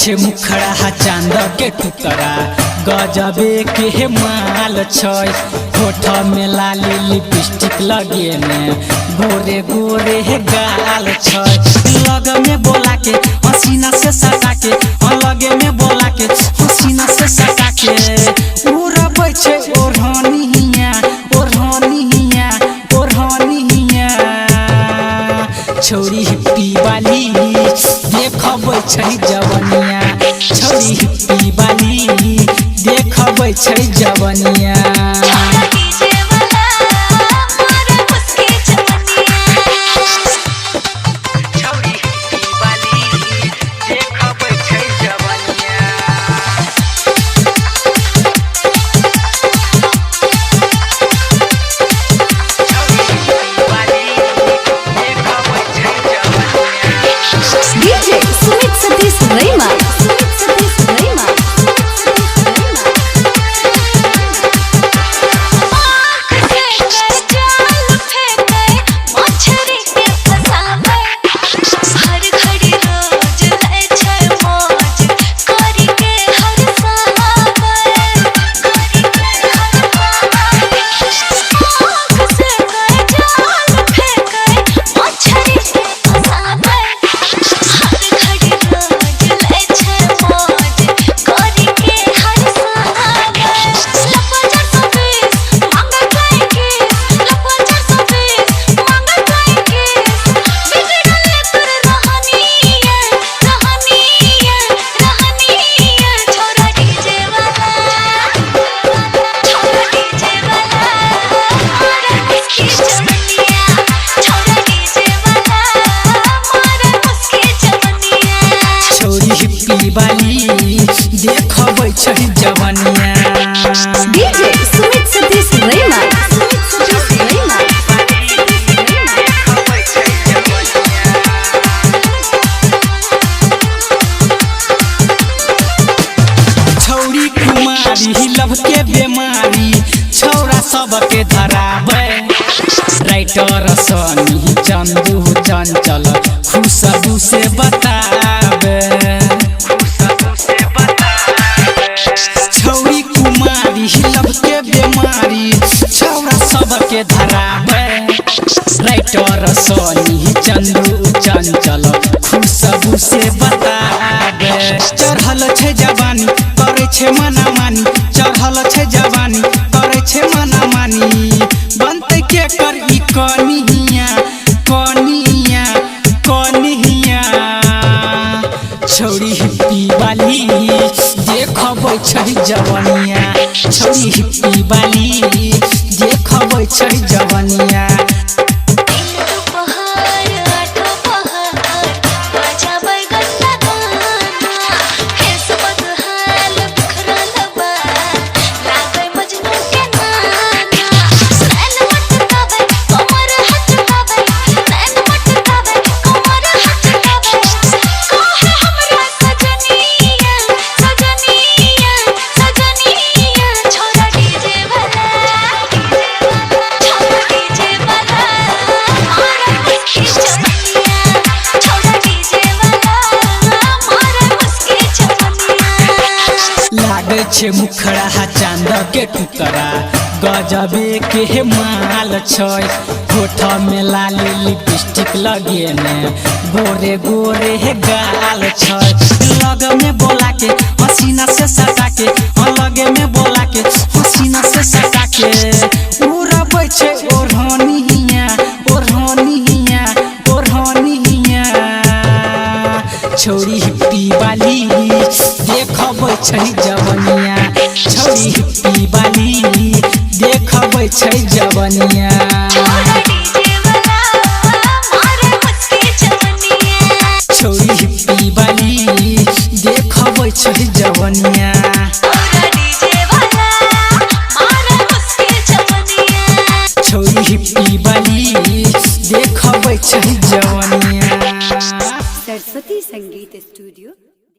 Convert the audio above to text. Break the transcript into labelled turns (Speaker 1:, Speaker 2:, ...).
Speaker 1: छे मुखड़ा चांद के टुकड़ा गजबे के माल छै। होठ में लाली लिपस्टिक लगे में गोरे गोरे गाल छै। लग में बोला के हसीना से सटा के लगे में बोला के हसीना से सटा के उड़बै छै ओढ़निया ओढ़निया ओढ़निया। छोरी हिप्पी वाली देखबै छै जवनिया छोरी हिप्पी वाली देखबै छै जवनिया। देखबै छै जवनिया।
Speaker 2: डीजे सुमित सतीश रैमान
Speaker 1: छौरी कुमारी लव के बेमारी छौरा सबके धराबै। राइटर सनी चंदू चंचल खुशबू से बताबे। छौरी कुमारी लव के बेमारी छौरा सबके धराबै। राइटर सनी चंदू चंचल खुशबू से बताबे। चढ़ल छै जवानी करे छै मना मानी चढ़ल छै जवानी करे छै मना मानी। बनते के कर ई कनिया कनिया कनिया। छौरी हिप्पी वाली देखबै छै जवनिया छौरी हिप्पी वाली देखबै छै जवनिया। छे मुखड़ा चांद के टुकड़ा गजबे के माल छै। होठ में लाली लिपस्टिक लगे में गोरे गोरे गाल छै। लग में बोला के हसीना से सटा के लगे में बोला के हसीना से सटा के उड़बै छै ओढ़निया ओढ़निया ओढ़निया। छोरी हिप्पी वाली देखबै छै जवनिया छोरी हिप्पी वाली देखबै छै जवनिया। छोरी हिप्पी वाली देखबै छै जवनिया। छोरी हिप्पी वाली देखबै छै जवनिया।
Speaker 2: सरस्वती संगीत स्टूडियो।